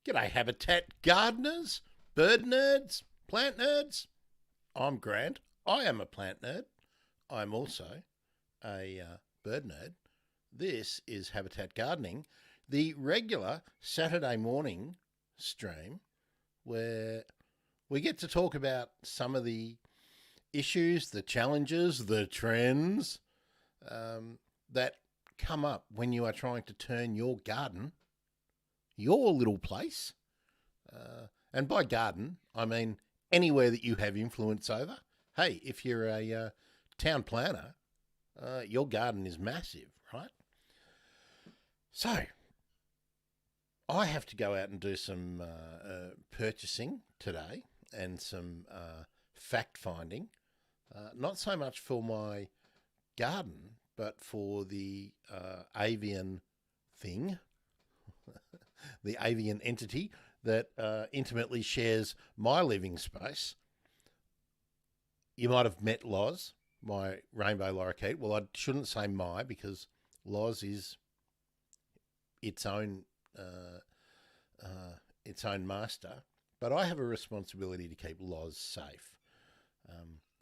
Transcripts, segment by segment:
G'day, habitat gardeners, bird nerds, plant nerds. I'm Grant. I am a plant nerd. I'm also a bird nerd. This is Habitat Gardening, the regular Saturday morning stream where we get to talk about some of the issues, the challenges, the trends that come up when you are trying to turn your garden, your little place, and by garden, I mean anywhere that you have influence over. Hey, if you're a town planner, your garden is massive, right? So, I have to go out and do some purchasing today and some fact finding. Not so much for my garden, but for the avian thing, the avian entity that intimately shares my living space. You might have met Loz, my rainbow lorikeet. Well, I shouldn't say my, because Loz is its own master. But I have a responsibility to keep Loz safe.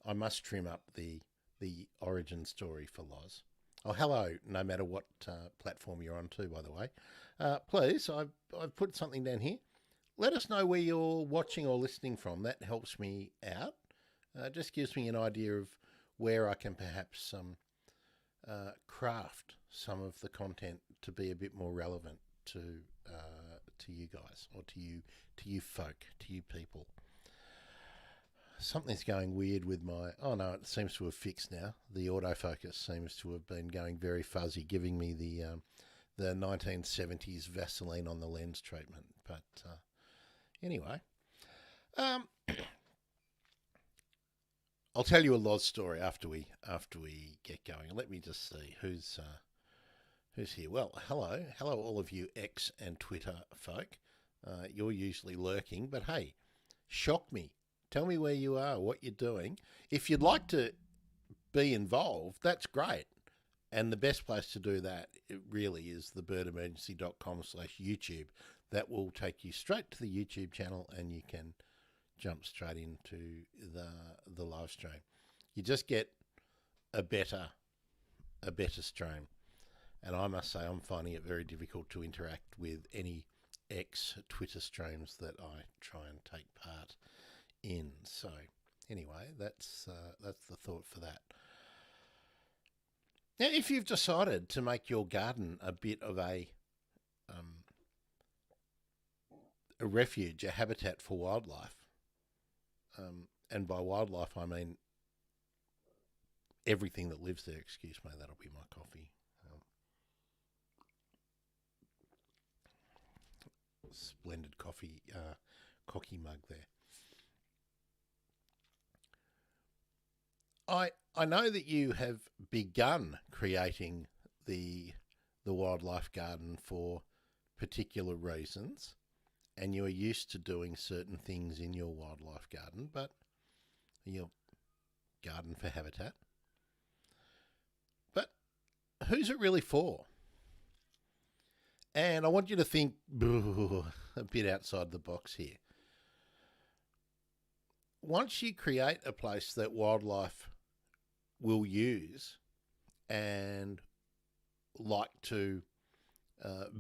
I must trim up the origin story for Loz. Oh, hello, no matter what platform you're on too, by the way. Please, I've put something down here. Let us know where you're watching or listening from. That helps me out. Just gives me an idea of where I can perhaps craft some of the content to be a bit more relevant to you guys, or to you folk, to you people. Something's going weird with my... Oh, no, it seems to have fixed now. The autofocus seems to have been going very fuzzy, giving me the 1970s Vaseline on the lens treatment. But anyway, I'll tell you a Loz story after we get going. Let me just see who's here. Well, hello all of you X and Twitter folk. You're usually lurking, but hey, shock me. Tell me where you are, what you're doing. If you'd like to be involved, that's great. And the best place to do that, it really, is thebirdemergency.com/YouTube. That will take you straight to the YouTube channel, and you can jump straight into the live stream. You just get a better stream. And I must say, I'm finding it very difficult to interact with any X Twitter streams that I try and take part in. So anyway, that's the thought for that. Now, if you've decided to make your garden a bit of a refuge, a habitat for wildlife, and by wildlife I mean everything that lives there. Excuse me, that'll be my coffee. Splendid coffee, cocky mug there. I know that you have begun creating the wildlife garden for particular reasons, and you are used to doing certain things in your wildlife garden, but your garden for habitat. But who's it really for? And I want you to think a bit outside the box here. Once you create a place that wildlife will use and like to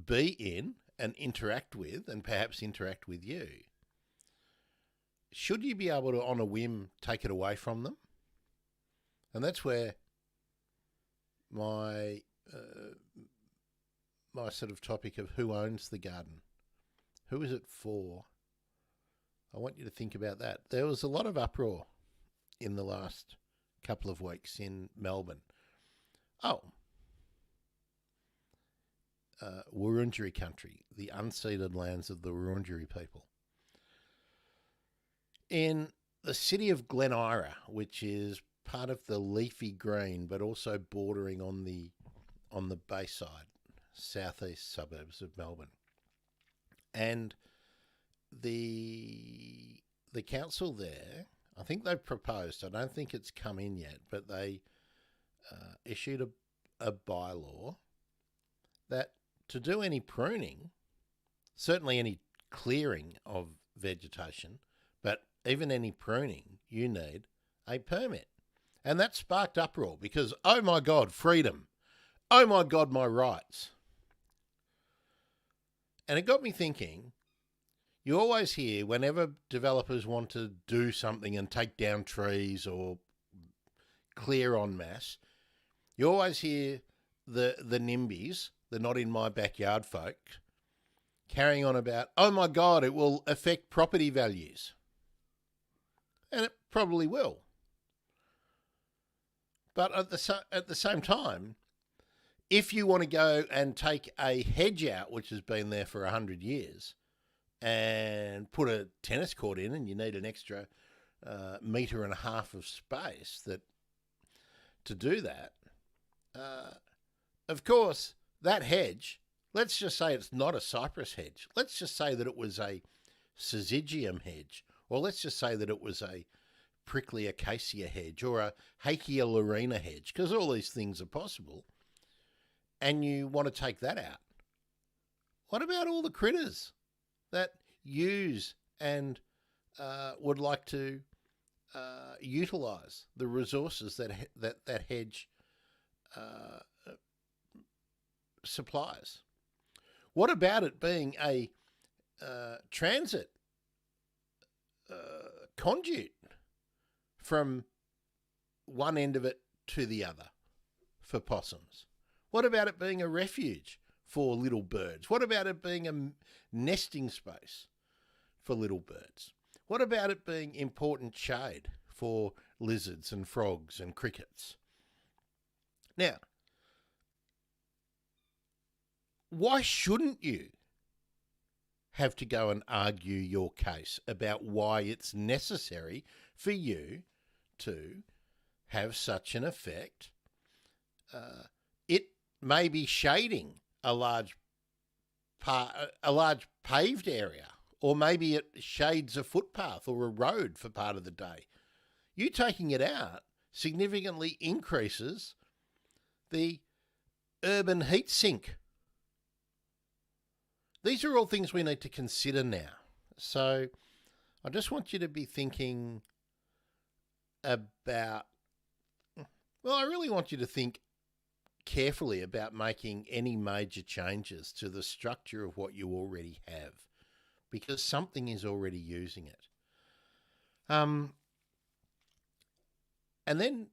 be in and interact with, and perhaps interact with you, should you be able to, on a whim, take it away from them? And that's where my sort of topic of who owns the garden, who is it for? I want you to think about that. There was a lot of uproar in the last couple of weeks in Melbourne. Wurundjeri country, the unceded lands of the Wurundjeri people. In the city of Glen Eira, which is part of the leafy green, but also bordering on the Bayside, southeast suburbs of Melbourne. And the council there, I think they've proposed, I don't think it's come in yet, but they issued a bylaw that to do any pruning, certainly any clearing of vegetation, but even any pruning, you need a permit. And that sparked uproar because, oh my God, freedom. Oh my God, my rights. And it got me thinking, you always hear whenever developers want to do something and take down trees or clear en masse, you always hear the NIMBYs, the not in my backyard folk, carrying on about, oh my God, it will affect property values. And it probably will. But at the same time, if you want to go and take a hedge out, which has been there for 100 years, and put a tennis court in, and you need an extra metre and a half of space to do that, of course, that hedge, let's just say it's not a cypress hedge. Let's just say that it was a syzygium hedge, or let's just say that it was a prickly acacia hedge or a Hakea laurina hedge, because all these things are possible, and you want to take that out. What about all the critters that use and would like to utilise the resources that hedge supplies? What about it being a transit conduit from one end of it to the other for possums? What about it being a refuge for little birds? What about it being a nesting space for little birds? What about it being important shade for lizards and frogs and crickets? Now, why shouldn't you have to go and argue your case about why it's necessary for you to have such an effect? It may be shading a large paved area, or maybe it shades a footpath or a road for part of the day. You taking it out significantly increases the urban heat sink. These are all things we need to consider now. So I just want you to be thinking about, well, I really want you to think carefully about making any major changes to the structure of what you already have, because something is already using it. And then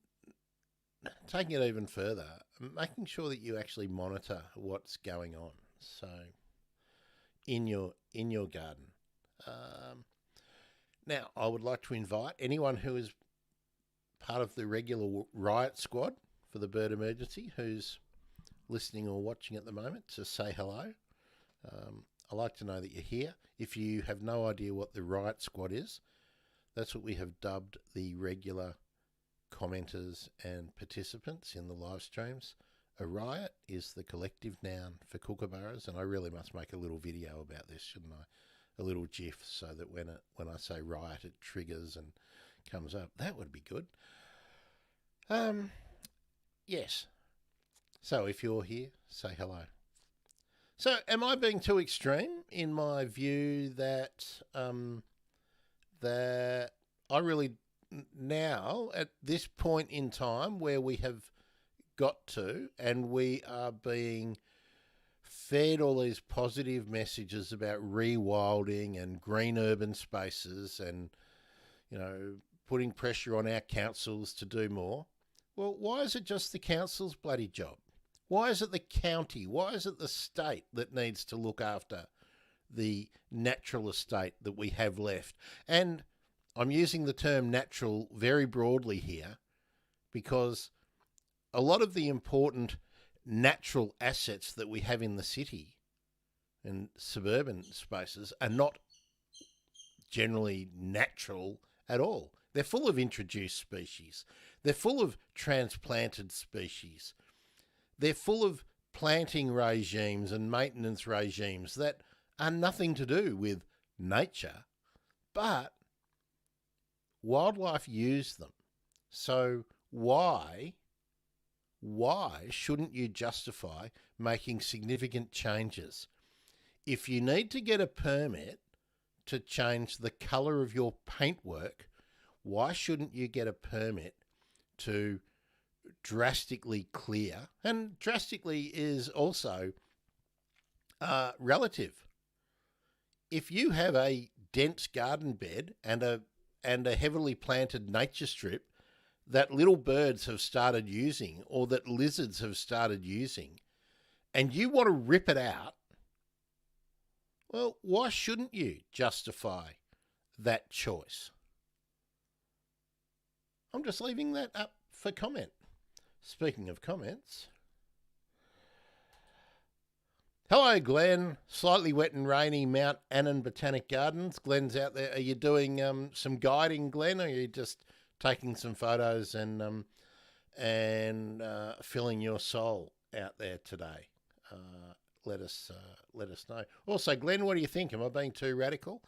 taking it even further, making sure that you actually monitor what's going on. So in your garden. Now, I would like to invite anyone who is part of the regular riot squad for the bird emergency who's listening or watching at the moment to say hello. I'd like to know that you're here. If you have no idea what the riot squad is, that's what we have dubbed the regular commenters and participants in the live streams. A riot is the collective noun for kookaburras, and I really must make a little video about this, shouldn't I? A little GIF, so that when I say riot, it triggers and comes up. That would be good. Yes. So if you're here, say hello. So am I being too extreme in my view that that I really now, at this point in time where we have got to, and we are being fed all these positive messages about rewilding and green urban spaces and, you know, putting pressure on our councils to do more? Well, why is it just the council's bloody job? Why is it the county? Why is it the state that needs to look after the natural estate that we have left? And I'm using the term natural very broadly here because a lot of the important natural assets that we have in the city and suburban spaces are not generally natural at all. They're full of introduced species. They're full of transplanted species. They're full of planting regimes and maintenance regimes that are nothing to do with nature, but wildlife use them. So why shouldn't you justify making significant changes? If you need to get a permit to change the colour of your paintwork, why shouldn't you get a permit to drastically clear? And drastically is also relative. If you have a dense garden bed and a heavily planted nature strip that little birds have started using or that lizards have started using, and you want to rip it out, well, why shouldn't you justify that choice? I'm just leaving that up for comment. Speaking of comments. Hello, Glenn. Slightly wet and rainy Mount Annan Botanic Gardens. Glenn's out there. Are you doing some guiding, Glenn, or are you just taking some photos and filling your soul out there today? Let us know. Also, Glenn, what do you think? Am I being too radical?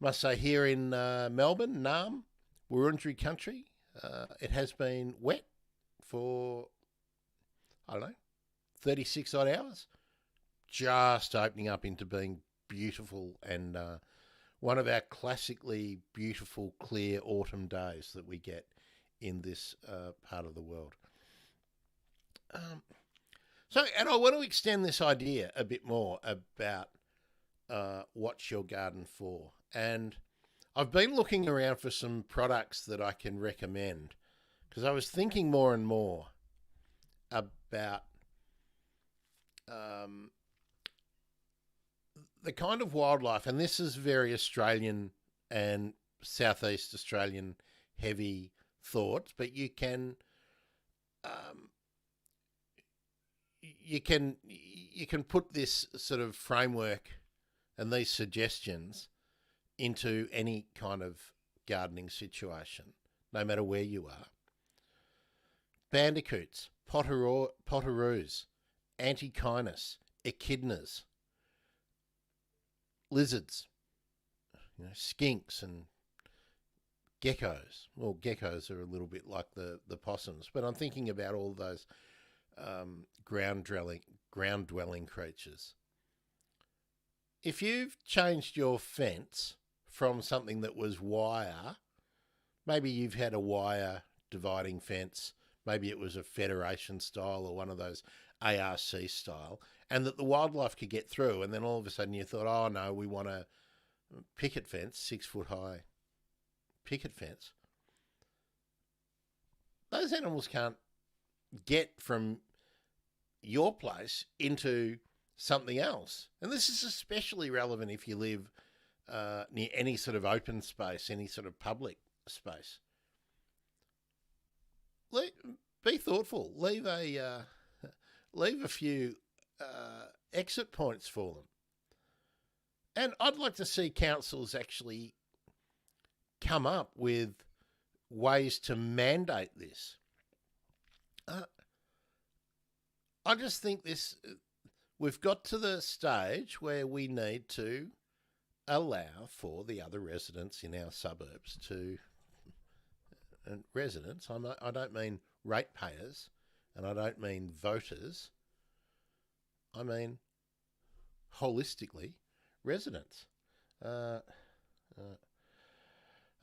Must say, here in Melbourne, Naarm, Wurundjeri country, it has been wet for, 36 odd hours. Just opening up into being beautiful and one of our classically beautiful, clear autumn days that we get in this part of the world. And I want to extend this idea a bit more about what's your garden for. And I've been looking around for some products that I can recommend because I was thinking more and more about the kind of wildlife, and this is very Australian and Southeast Australian heavy thoughts, but you can put this sort of framework and these suggestions into any kind of gardening situation, no matter where you are. Bandicoots, potoroos, antechinus, echidnas, lizards, skinks and geckos. Well, geckos are a little bit like the possums, but I'm thinking about all those ground-dwelling creatures. If you've changed your fence from something that was wire, maybe you've had a wire dividing fence, maybe it was a Federation style or one of those ARC style, and that the wildlife could get through, and then all of a sudden you thought, oh no, we want a picket fence, 6 foot high picket fence. Those animals can't get from your place into something else. And this is especially relevant if you live near any sort of open space, any sort of public space. Be thoughtful. Leave a few exit points for them. And I'd like to see councils actually come up with ways to mandate this. I just think we've got to the stage where we need to allow for the other residents in our suburbs and residents, I don't mean ratepayers, and I don't mean voters, I mean holistically residents.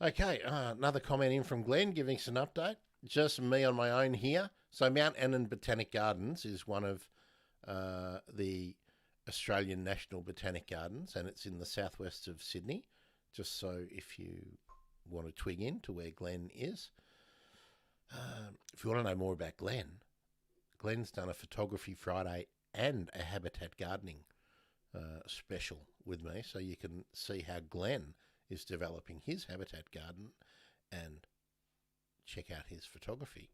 Okay, another comment in from Glenn giving us an update. Just me on my own here. So Mount Annan Botanic Gardens is one of the Australian National Botanic Gardens, and it's in the southwest of Sydney, just so if you want to twig in to where Glenn is. If you want to know more about Glenn's done a Photography Friday and a Habitat Gardening special with me, so you can see how Glenn is developing his habitat garden and check out his photography.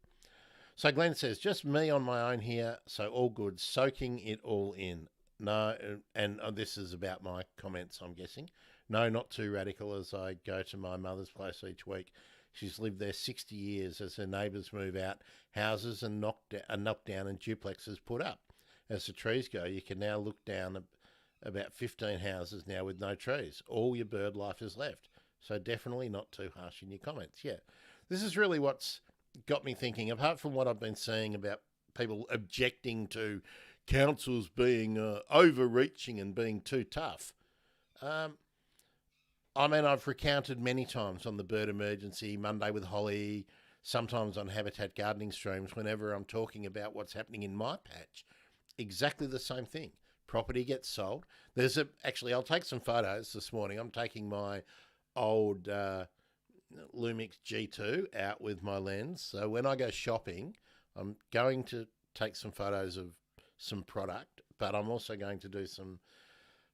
So Glenn says, just me on my own here, so all good, soaking it all in. No, and this is about my comments, I'm guessing. No, not too radical, as I go to my mother's place each week. She's lived there 60 years as her neighbours move out, houses are knocked down and duplexes put up. As the trees go, you can now look down about 15 houses now with no trees. All your bird life is left. So definitely not too harsh in your comments. Yeah, this is really what's got me thinking, apart from what I've been seeing about people objecting to councils being overreaching and being too tough. I mean, I've recounted many times on the Bird Emergency, Monday with Holly, sometimes on Habitat Gardening Streams, whenever I'm talking about what's happening in my patch. Exactly the same thing. Property gets sold. Actually, I'll take some photos this morning. I'm taking my old Lumix G2 out with my lens. So when I go shopping, I'm going to take some photos of some product, but I'm also going to do some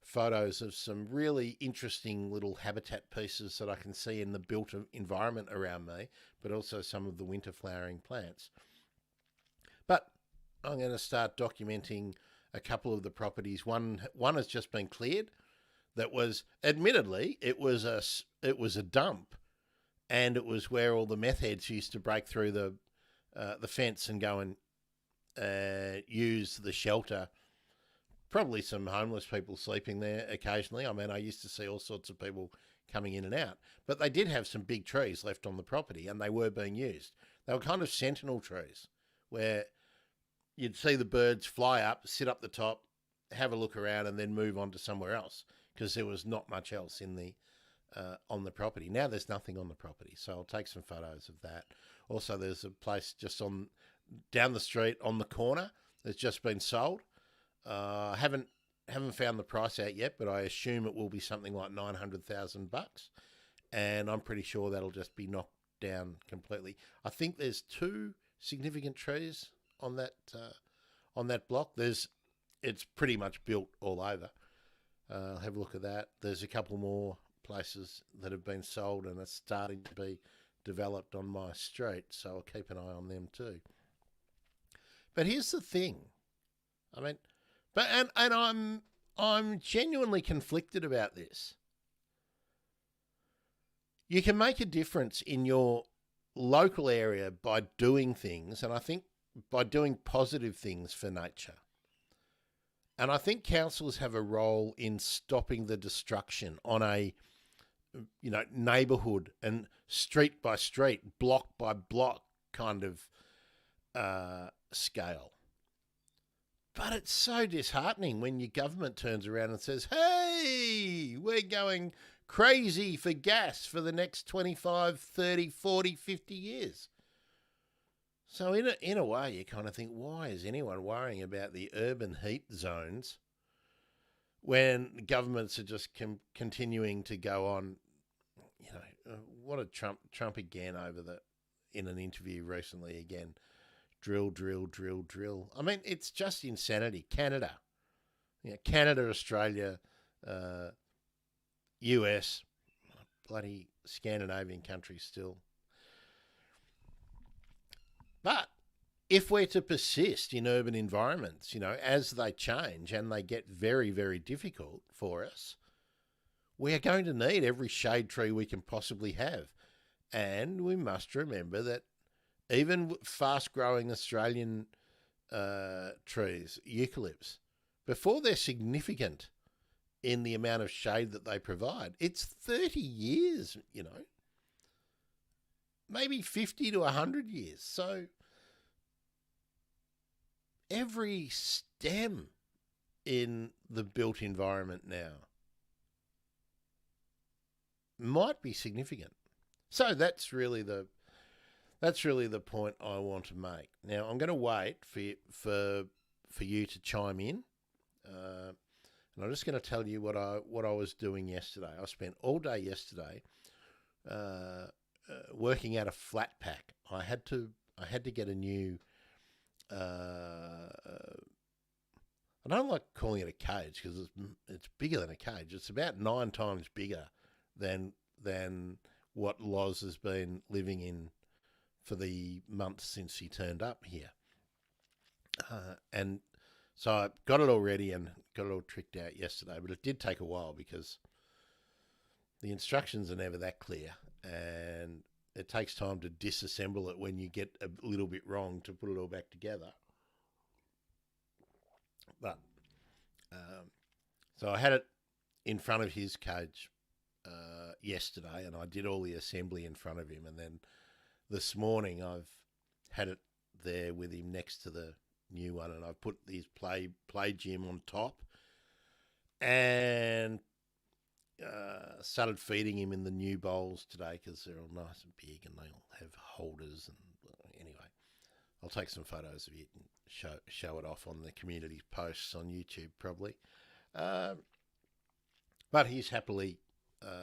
photos of some really interesting little habitat pieces that I can see in the built environment around me, but also some of the winter flowering plants. But I'm going to start documenting a couple of the properties. One has just been cleared. That was, admittedly, it was a dump, and it was where all the meth heads used to break through the fence and go and use the shelter. Probably some homeless people sleeping there occasionally. I mean, I used to see all sorts of people coming in and out. But they did have some big trees left on the property, and they were being used. They were kind of sentinel trees where you'd see the birds fly up, sit up the top, have a look around, and then move on to somewhere else because there was not much else in the on the property. Now there's nothing on the property, so I'll take some photos of that. Also, there's a place just down the street on the corner that's just been sold. I haven't found the price out yet, but I assume it will be something like $900,000, and I'm pretty sure that'll just be knocked down completely. I think there's two significant trees on that block. It's pretty much built all over. I'll have a look at that. There's a couple more places that have been sold and are starting to be developed on my street, so I'll keep an eye on them too. But here's the thing. I mean, I'm genuinely conflicted about this. You can make a difference in your local area by doing things, and I think by doing positive things for nature. And I think councils have a role in stopping the destruction on a neighbourhood and street by street, block by block kind of scale. But it's so disheartening when your government turns around and says, hey, we're going crazy for gas for the next 25, 30, 40, 50 years. So in a way, you kind of think, why is anyone worrying about the urban heat zones when governments are just continuing to go on? What a Trump again in an interview recently again. Drill, drill, drill, drill. I mean, it's just insanity. Canada, Australia, US, bloody Scandinavian countries still. But if we're to persist in urban environments, as they change and they get very, very difficult for us, we are going to need every shade tree we can possibly have. And we must remember that even fast-growing Australian trees, eucalypts, before they're significant in the amount of shade that they provide, it's 30 years, maybe 50 to 100 years. So every stem in the built environment now might be significant. So that's really the point I want to make. Now I'm going to wait for you to chime in, and I'm just going to tell you what I was doing yesterday. I spent all day yesterday working out a flat pack. I had to get a new. I don't like calling it a cage because it's bigger than a cage. It's about 9 times bigger than what Loz has been living in for the months since he turned up here. And so I got it all ready and got it all tricked out yesterday, but it did take a while because the instructions are never that clear and it takes time to disassemble it when you get a little bit wrong to put it all back together. But so I had it in front of his cage yesterday and I did all the assembly in front of him, and then this morning I've had it there with him next to the new one, and I've put these play gym on top, and started feeding him in the new bowls today because they're all nice and big and they all have holders. And anyway, I'll take some photos of it and show it off on the community posts on YouTube probably. But he's happily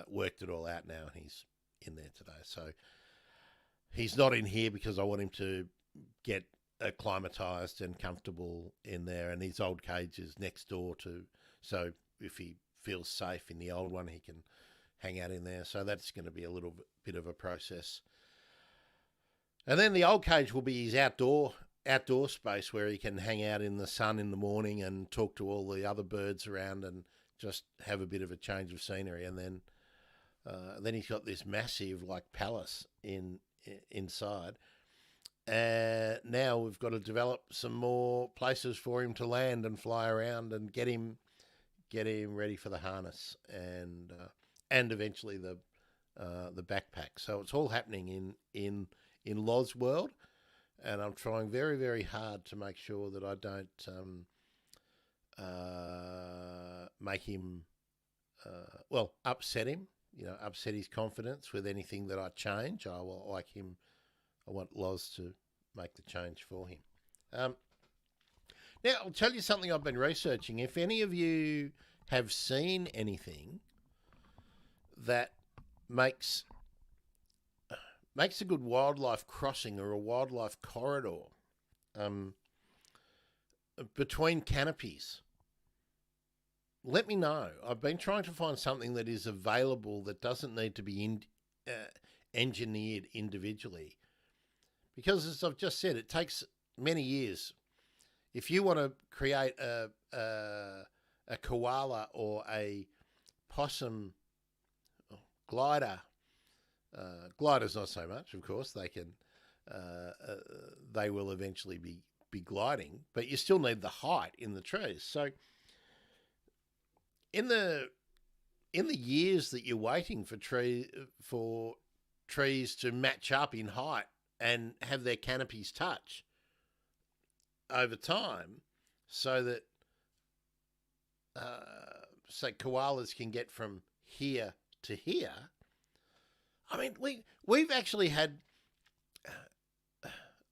worked it all out now and he's in there today. So he's not in here because I want him to get acclimatised and comfortable in there, and his old cage is next door to, so if he feels safe in the old one, he can hang out in there. So that's going to be a little bit of a process. And then the old cage will be his outdoor space where he can hang out in the sun in the morning and talk to all the other birds around and just have a bit of a change of scenery. And then he's got this massive like palace inside. And now we've got to develop some more places for him to land and fly around and get him ready for the harness and eventually the backpack. So it's all happening in Loz World, and I'm trying very, very hard to make sure that I don't make him upset him. Upset his confidence with anything that I change. I want Loz to make the change for him. Now, I'll tell you something I've been researching. If any of you have seen anything that makes a good wildlife crossing or a wildlife corridor between canopies, let me know. I've been trying to find something that is available that doesn't need to be engineered individually. Because, as I've just said, it takes many years. If you want to create a koala or a possum glider, gliders not so much, of course. They will eventually be gliding, but you still need the height in the trees. So, in the years that you're waiting for trees to match up in height and have their canopies touch over time, so that say koalas can get from here to here. I mean, we've actually had.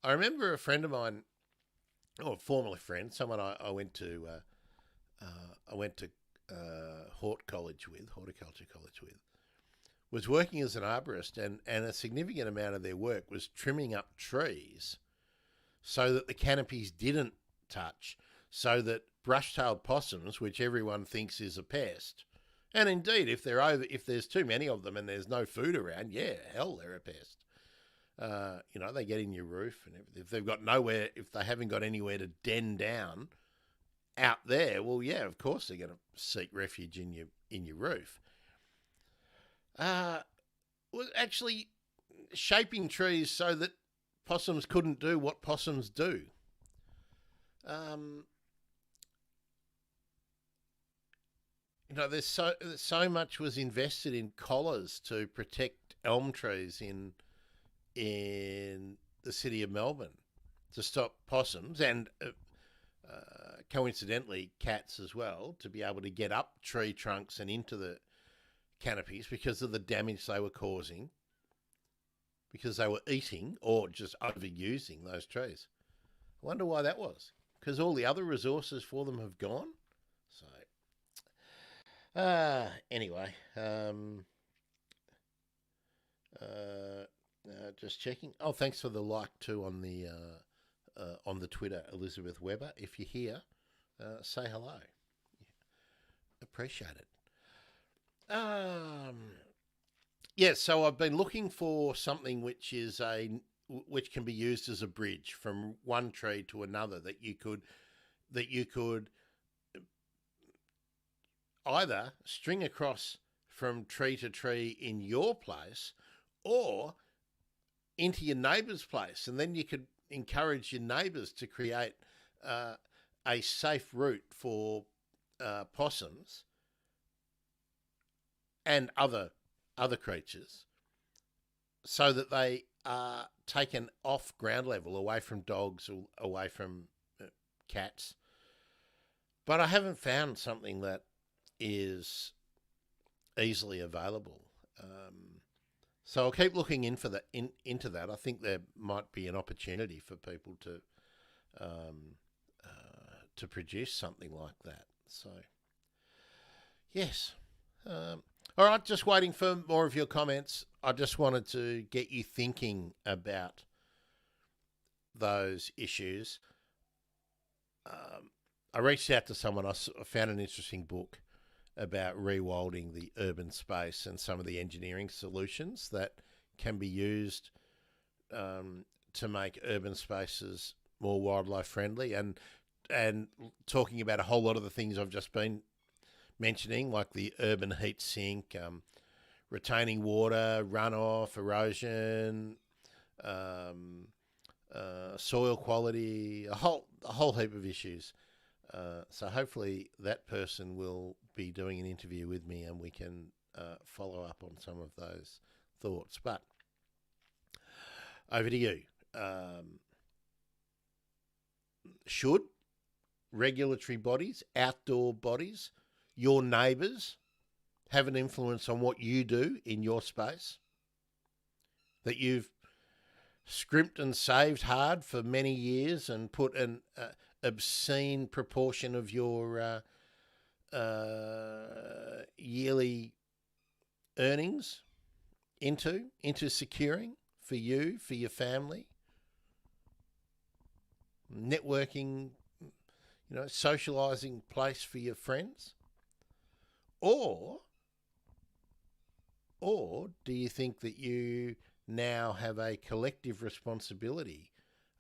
I remember a friend of mine, or a former friend, someone I went to horticulture college with, was working as an arborist, and a significant amount of their work was trimming up trees so that the canopies didn't touch, so that brush-tailed possums, which everyone thinks is a pest, and indeed, if there's too many of them and there's no food around, yeah, hell, they're a pest. They get in your roof, and if they haven't got anywhere to den down out there, well, yeah, of course they're going to seek refuge in your roof. Was actually shaping trees so that possums couldn't do what possums do. There's so much was invested in collars to protect elm trees in the city of Melbourne to stop possums and coincidentally cats as well, to be able to get up tree trunks and into the canopies because of the damage they were causing, because they were eating or just overusing those trees. I wonder why that was. Because all the other resources for them have gone. So, anyway, just checking. Oh, thanks for the like too on the Twitter, Elizabeth Webber. If you're here, say hello. Appreciate it. So I've been looking for something which can be used as a bridge from one tree to another, that you could either string across from tree to tree in your place or into your neighbour's place, and then you could encourage your neighbours to create a safe route for possums and other creatures, so that they are taken off ground level, away from dogs or away from cats. But I haven't found something that is easily available. So I'll keep looking into that. I think there might be an opportunity for people to produce something like that. So, yes. All right, just waiting for more of your comments. I just wanted to get you thinking about those issues. I reached out to someone. I found an interesting book about rewilding the urban space and some of the engineering solutions that can be used to make urban spaces more wildlife friendly, and talking about a whole lot of the things I've just been mentioning, like the urban heat sink, retaining water, runoff, erosion, soil quality, a whole heap of issues. So hopefully that person will be doing an interview with me and we can follow up on some of those thoughts. But over to you. Should regulatory bodies, outdoor bodies, your neighbours have an influence on what you do in your space? That you've scrimped and saved hard for many years and put an obscene proportion of your yearly earnings into securing for you, for your family, networking, socialising place for your friends? Or do you think that you now have a collective responsibility?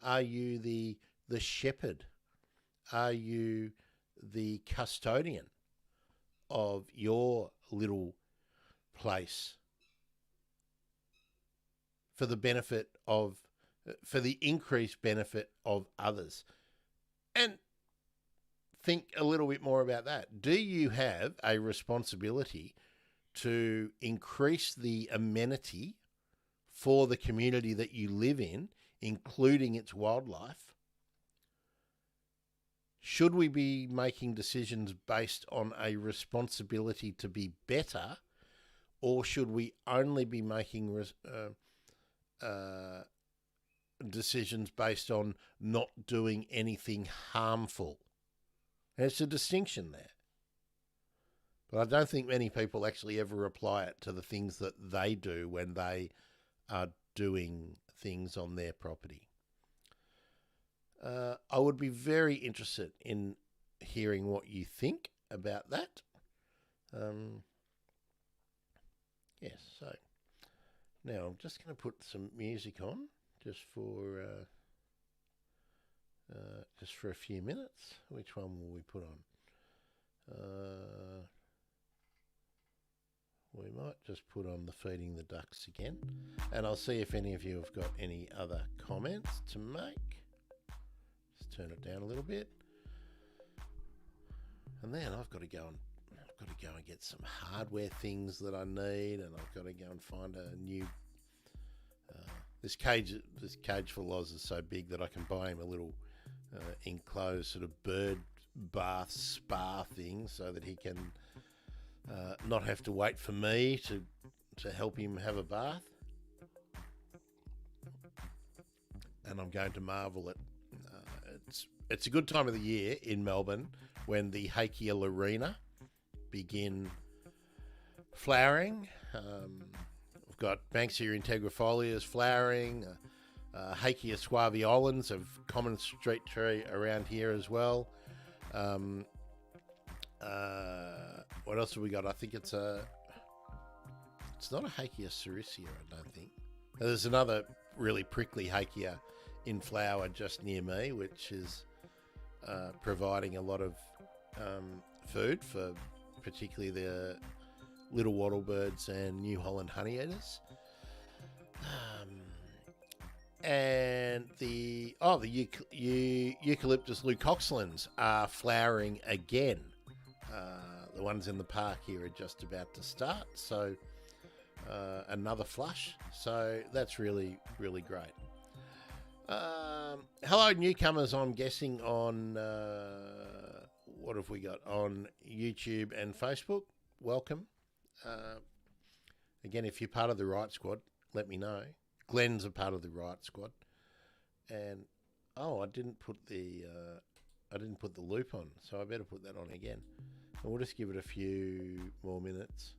Are you the shepherd? Are you the custodian of your little place for the increased benefit of others? And think a little bit more about that. Do you have a responsibility to increase the amenity for the community that you live in, including its wildlife? Should we be making decisions based on a responsibility to be better, or should we only be making decisions based on not doing anything harmful? There's a distinction there. But I don't think many people actually ever apply it to the things that they do when they are doing things on their property. I would be very interested in hearing what you think about that. Yes, so now I'm just going to put some music on just for a few minutes. Which one will we put on? We might just put on the Feeding the Ducks again, and I'll see if any of you have got any other comments to make. Just turn it down a little bit, and then I've got to go and get some hardware things that I need, and I've got to go and find a new. This cage for Loz is so big that I can buy him a little enclosed sort of bird bath spa thing, so that he can not have to wait for me to help him have a bath. And I'm going to marvel at it's a good time of the year in Melbourne when the Hakea lorina begin flowering. We've got Banksia integrifolia flowering, Hakea suaveolens, a common street tree around here as well. What else have we got? I think it's not a Hakea sericea, I don't think. There's another really prickly Hakea in flower just near me, which is providing a lot of food for particularly the little wattlebirds and New Holland honeyeaters. And the Eucalyptus leucoxylans are flowering again. The ones in the park here are just about to start, so another flush. So that's really, really great. Hello, newcomers, I'm guessing, on what have we got on YouTube and Facebook. Welcome. Again, if you're part of the right squad, let me know. Glenn's a part of the right squad, and I didn't put the loop on, so I better put that on again. And we'll just give it a few more minutes.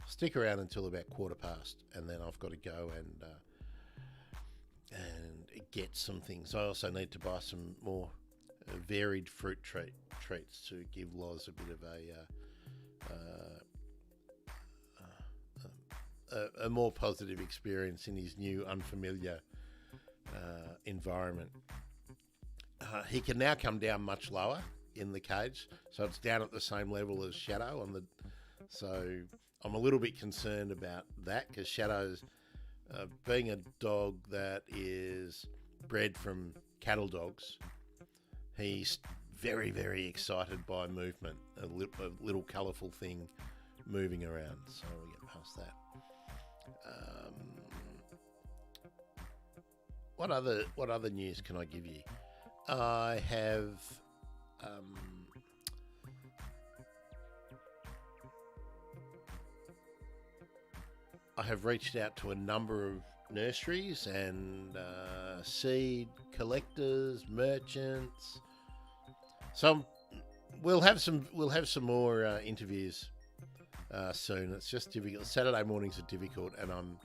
Stick around until about 15:15, and then I've got to go and get some things. I also need to buy some more varied fruit treats to give Loz a bit of a more positive experience in his new unfamiliar environment. He can now come down much lower in the cage, so it's down at the same level as Shadow on the. So I'm a little bit concerned about that because Shadow's being a dog that is bred from cattle dogs. He's very, very excited by movement, a little colourful thing moving around. So we'll get past that. What other news can I give you? I have reached out to a number of nurseries and seed collectors, merchants. So we'll have some more interviews soon. It's just difficult. Saturday mornings are difficult, and I'm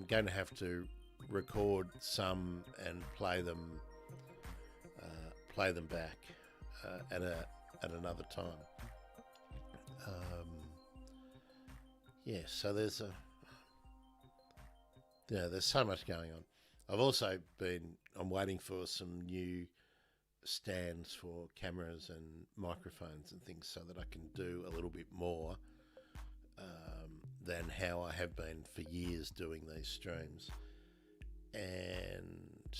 going to have to record some and play them back at another time. So there's so much going on. I'm waiting for some new stands for cameras and microphones and things so that I can do a little bit more than how I have been for years doing these streams, and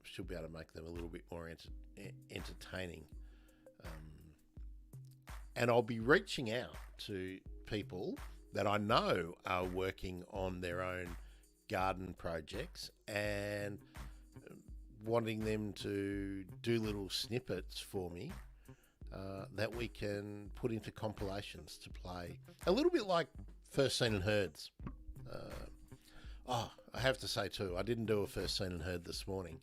should be able to make them a little bit more entertaining. And I'll be reaching out to people that I know are working on their own garden projects and wanting them to do little snippets for me that we can put into compilations to play. A little bit like First Seen and Heards. I have to say too, I didn't do a First Seen and Heard this morning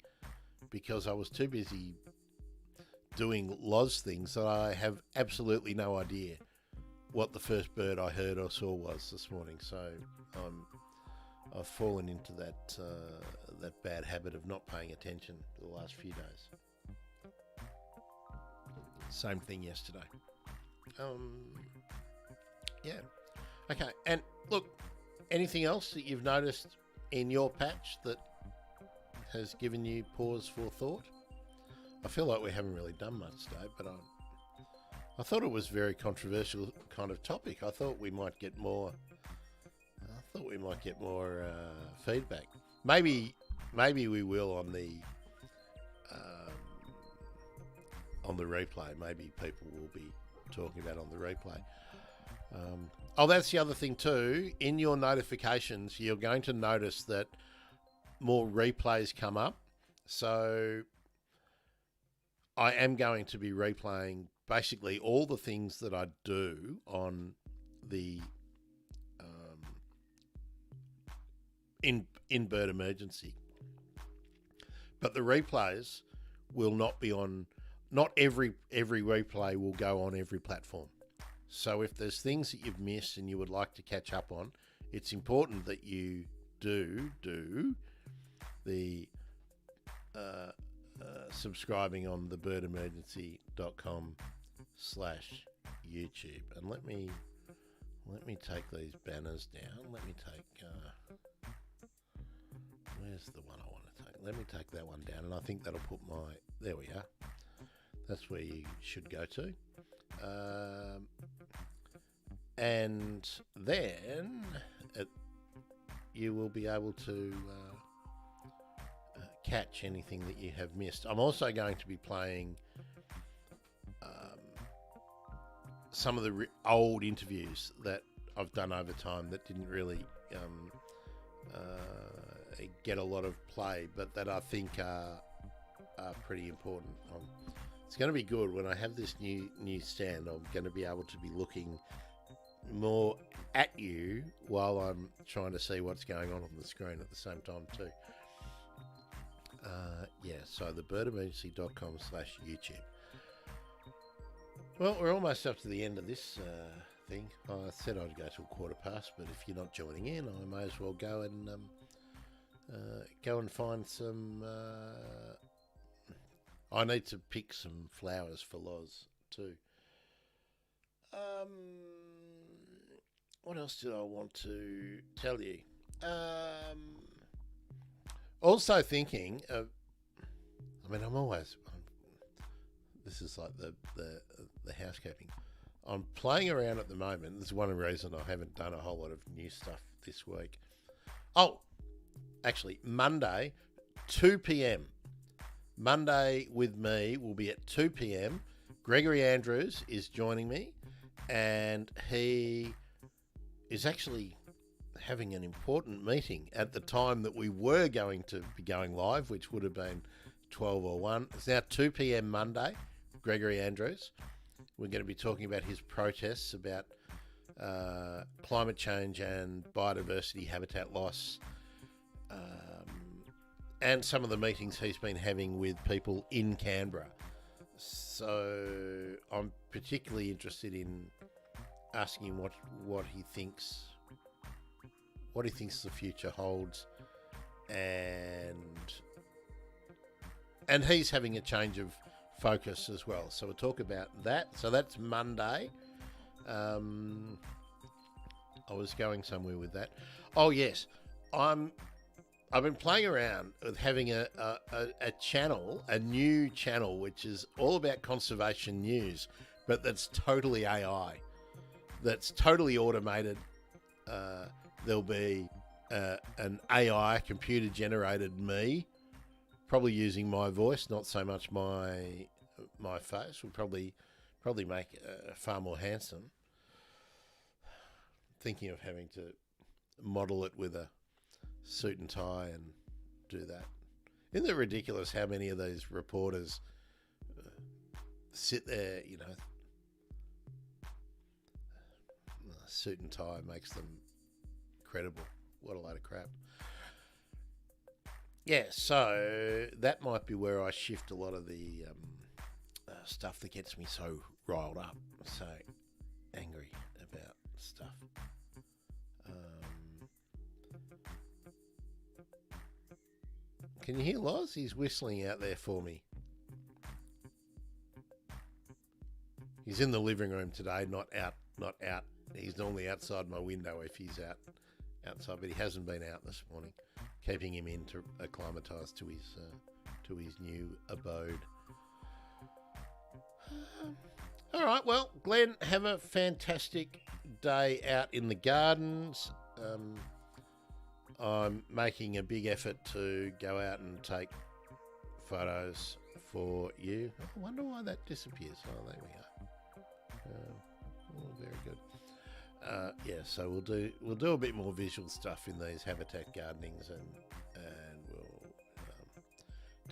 because I was too busy doing Loz things that I have absolutely no idea what the first bird I heard or saw was this morning. So I've fallen into that bad habit of not paying attention for the last few days. Same thing yesterday. Okay, and look, anything else that you've noticed in your patch that has given you pause for thought? I feel like we haven't really done much today, but I thought it was a very controversial kind of topic. I thought we might get more feedback. Maybe we will on the replay. Maybe people will be talking about on the replay. That's the other thing too. In your notifications, you're going to notice that more replays come up. So I am going to be replaying basically all the things that I do on the in Bird Emergency. But the replays will not be on. Not every replay will go on every platform. So if there's things that you've missed and you would like to catch up on, it's important that you do the subscribing on thebirdemergency.com/YouTube. And let me take these banners down. Let me take where's the one I want to take? Let me take that one down, and I think that'll put there we are. That's where you should go to. And then you will be able to catch anything that you have missed. I'm also going to be playing some of the old interviews that I've done over time that didn't really get a lot of play, but that I think are pretty important. It's going to be good when I have this new stand. I'm going to be able to be looking more at you while I'm trying to see what's going on the screen at the same time too. So thebirdemergency.com/YouTube. Well, we're almost up to the end of this thing. I said I'd go till 1:15, but if you're not joining in, I may as well go and find some. I need to pick some flowers for Loz too. What else did I want to tell you? Also thinking of, this is like the housekeeping. I'm playing around at the moment. This is one reason I haven't done a whole lot of new stuff this week. Oh, actually, Monday, 2 p.m. Monday with me will be at 2 p.m. Gregory Andrews is joining me, and he is actually having an important meeting at the time that we were going to be going live, which would have been 12 or 1. It's now 2 p.m. Monday, Gregory Andrews. We're going to be talking about his protests about climate change and biodiversity habitat loss, and some of the meetings he's been having with people in Canberra. So I'm particularly interested in asking him what he thinks the future holds, and he's having a change of focus as well. So we'll talk about that. So that's Monday. I was going somewhere with that. Oh yes, I've been playing around with having a channel, a new channel, which is all about conservation news, but that's totally AI, that's totally automated. There'll be an AI computer-generated me, probably using my voice, not so much my face. Will probably make far more handsome. Thinking of having to model it with a suit and tie and do that. Isn't it ridiculous how many of these reporters sit there, suit and tie makes them credible. What a load of crap. Yeah, so that might be where I shift a lot of the stuff that gets me so riled up, so angry about stuff. Can you hear Loz? He's whistling out there for me. He's in the living room today, not out. He's normally outside my window if he's outside, but he hasn't been out this morning. Keeping him in to acclimatise to his new abode. All right, well, Glenn, have a fantastic day out in the gardens. I'm making a big effort to go out and take photos for you. I wonder why that disappears. Oh, there we go. Very good. So we'll do a bit more visual stuff in these habitat gardenings, and we'll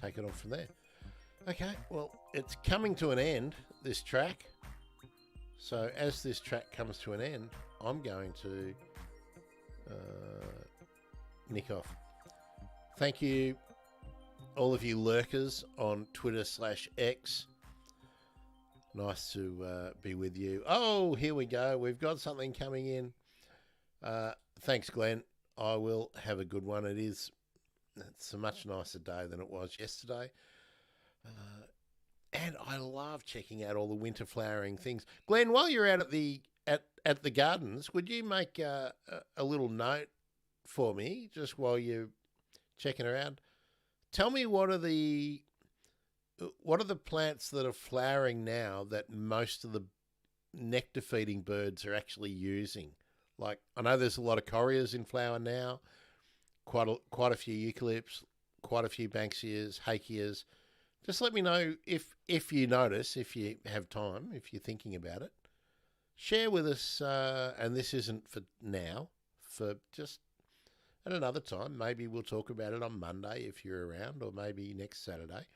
take it on from there. Okay, well, it's coming to an end, this track. So as this track comes to an end, I'm going to nick off. Thank you, all of you lurkers on Twitter/X. Nice to be with you. Oh, here we go. We've got something coming in. Thanks, Glenn. I will have a good one. It's a much nicer day than it was yesterday. And I love checking out all the winter flowering things. Glenn, while you're out at the gardens, would you make a little note for me just while you're checking around? Tell me what are the plants that are flowering now that most of the nectar feeding birds are actually using? Like, I know there's a lot of correas in flower now, quite a few eucalypts, quite a few banksias, hakeas. Just let me know if you notice, if you have time, if you're thinking about it. Share with us, and this isn't for now, for just at another time. Maybe we'll talk about it on Monday if you're around, or maybe next Saturday.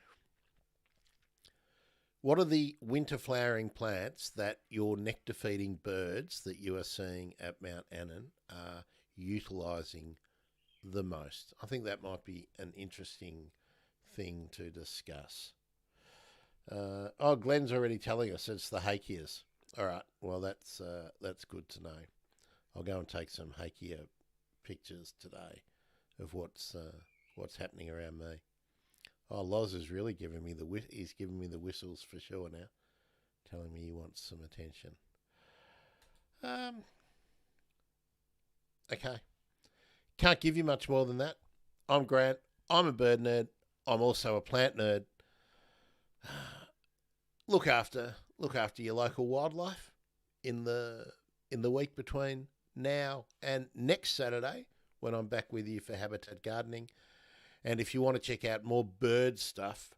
What are the winter flowering plants that your nectar feeding birds that you are seeing at Mount Annan are utilising the most? I think that might be an interesting thing to discuss. Glenn's already telling us it's the hakeas. All right, well that's good to know. I'll go and take some hakea pictures today of what's happening around me. Oh, Loz is really giving me he's giving me the whistles for sure now, telling me he wants some attention. Okay, can't give you much more than that. I'm Grant. I'm a bird nerd. I'm also a plant nerd. Look after your local wildlife in the week between now and next Saturday when I'm back with you for Habitat Gardening. And if you want to check out more bird stuff,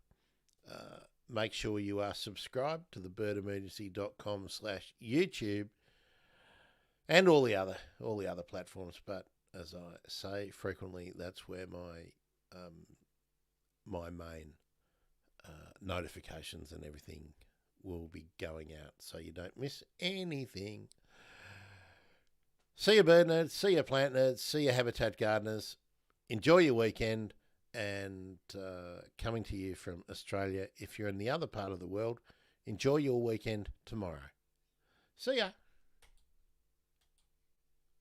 make sure you are subscribed to thebirdemergency.com/YouTube and all the other platforms. But as I say frequently, that's where my main notifications and everything will be going out, so you don't miss anything. See you bird nerds, see you plant nerds, see you habitat gardeners. Enjoy your weekend. And coming to you from Australia, if you're in the other part of the world, enjoy your weekend tomorrow. See ya.